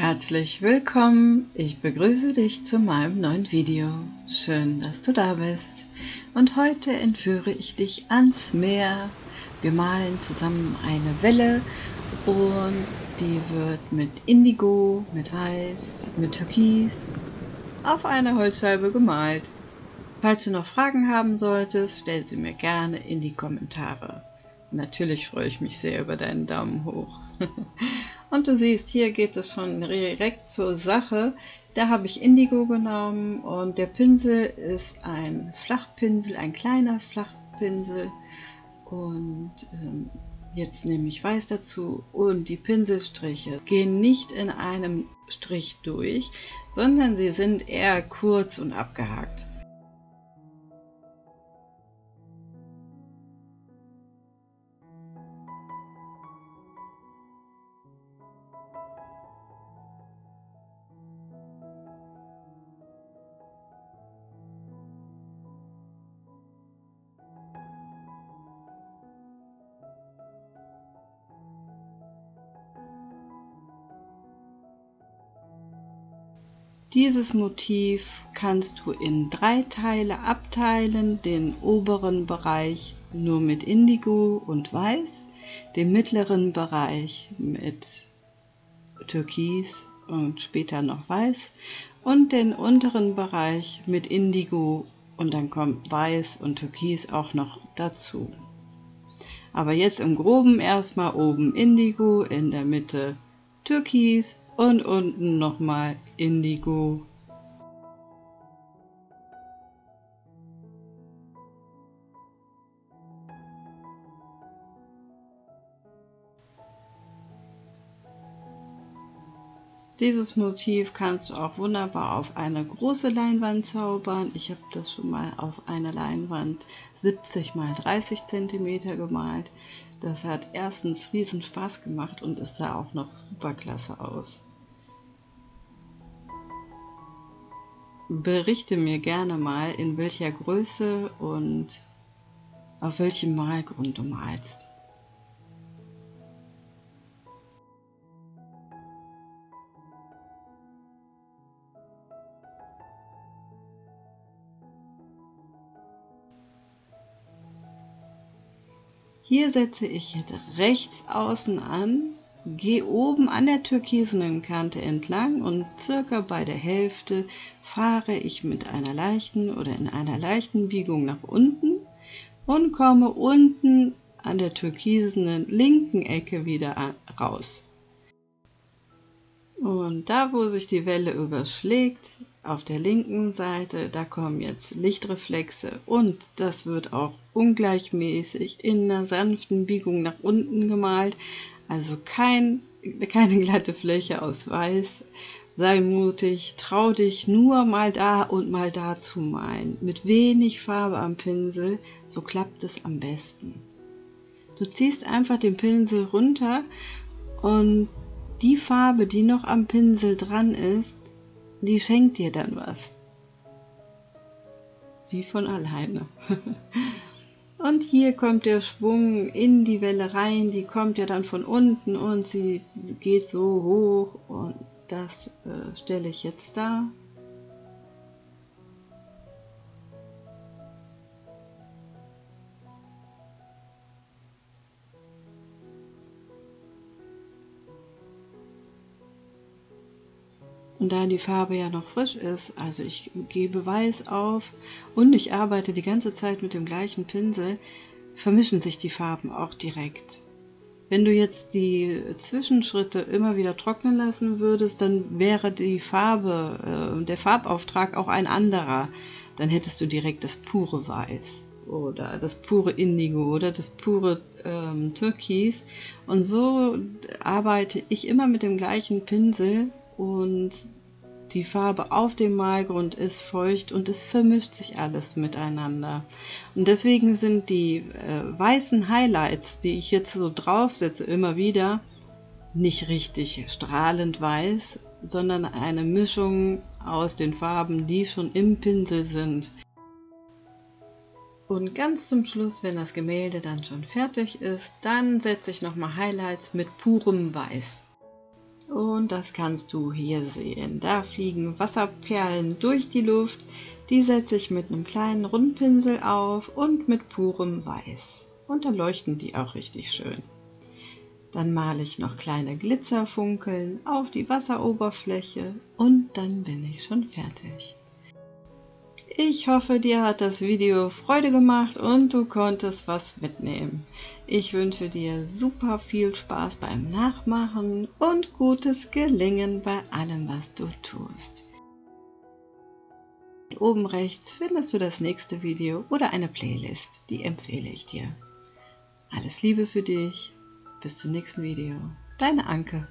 Herzlich willkommen, ich begrüße dich zu meinem neuen Video. Schön, dass du da bist. Und heute entführe ich dich ans Meer. Wir malen zusammen eine Welle und die wird mit Indigo, mit Weiß, mit Türkis auf einer Holzscheibe gemalt. Falls du noch Fragen haben solltest, stell sie mir gerne in die Kommentare. Natürlich freue ich mich sehr über deinen Daumen hoch. Und du siehst, hier geht es schon direkt zur Sache. Da habe ich Indigo genommen und der Pinsel ist ein Flachpinsel, ein kleiner Flachpinsel. Und jetzt nehme ich Weiß dazu und die Pinselstriche gehen nicht in einem Strich durch, sondern sie sind eher kurz und abgehakt. Dieses Motiv kannst du in 3 Teile abteilen, den oberen Bereich nur mit Indigo und Weiß, den mittleren Bereich mit Türkis und später noch Weiß und den unteren Bereich mit Indigo und dann kommt Weiß und Türkis auch noch dazu. Aber jetzt im Groben erstmal oben Indigo, in der Mitte Türkis und unten nochmal Indigo. Dieses Motiv kannst du auch wunderbar auf eine große Leinwand zaubern. Ich habe das schon mal auf einer Leinwand 70 x 30 cm gemalt. Das hat erstens riesen Spaß gemacht und es sah auch noch super klasse aus. Berichte mir gerne mal, in welcher Größe und auf welchem Malgrund du malst. Hier setze ich jetzt rechts außen an, gehe oben an der türkisenen Kante entlang und circa bei der Hälfte fahre ich mit einer leichten oder in einer leichten Biegung nach unten und komme unten an der türkisenen linken Ecke wieder raus. Und da, wo sich die Welle überschlägt, auf der linken Seite, da kommen jetzt Lichtreflexe und das wird auch ungleichmäßig in einer sanften Biegung nach unten gemalt. Also keine glatte Fläche aus Weiß. Sei mutig, trau dich nur mal da und mal da zu malen. Mit wenig Farbe am Pinsel, so klappt es am besten. Du ziehst einfach den Pinsel runter und die Farbe, die noch am Pinsel dran ist, die schenkt dir dann was. Wie von alleine. Und hier kommt der Schwung in die Welle rein, die kommt ja dann von unten und sie geht so hoch und das stelle ich jetzt da. Und da die Farbe ja noch frisch ist, also ich gebe Weiß auf und ich arbeite die ganze Zeit mit dem gleichen Pinsel, vermischen sich die Farben auch direkt. Wenn du jetzt die Zwischenschritte immer wieder trocknen lassen würdest, dann wäre die Farbe, der Farbauftrag auch ein anderer. Dann hättest du direkt das pure Weiß oder das pure Indigo oder das pure Türkis. Und so arbeite ich immer mit dem gleichen Pinsel und die Farbe auf dem Malgrund ist feucht und es vermischt sich alles miteinander. Und deswegen sind die weißen Highlights, die ich jetzt so draufsetze, immer wieder nicht richtig strahlend weiß, sondern eine Mischung aus den Farben, die schon im Pinsel sind. Und ganz zum Schluss, wenn das Gemälde dann schon fertig ist, dann setze ich nochmal Highlights mit purem Weiß. Und und das kannst du hier sehen. Da fliegen Wasserperlen durch die Luft, die setze ich mit einem kleinen Rundpinsel auf und mit purem Weiß. Und dann leuchten die auch richtig schön. Dann male ich noch kleine Glitzerfunkeln auf die Wasseroberfläche und dann bin ich schon fertig. Ich hoffe, dir hat das Video Freude gemacht und du konntest was mitnehmen. Ich wünsche dir super viel Spaß beim Nachmachen und gutes Gelingen bei allem, was du tust. Oben rechts findest du das nächste Video oder eine Playlist, die empfehle ich dir. Alles Liebe für dich, bis zum nächsten Video. Deine Anke.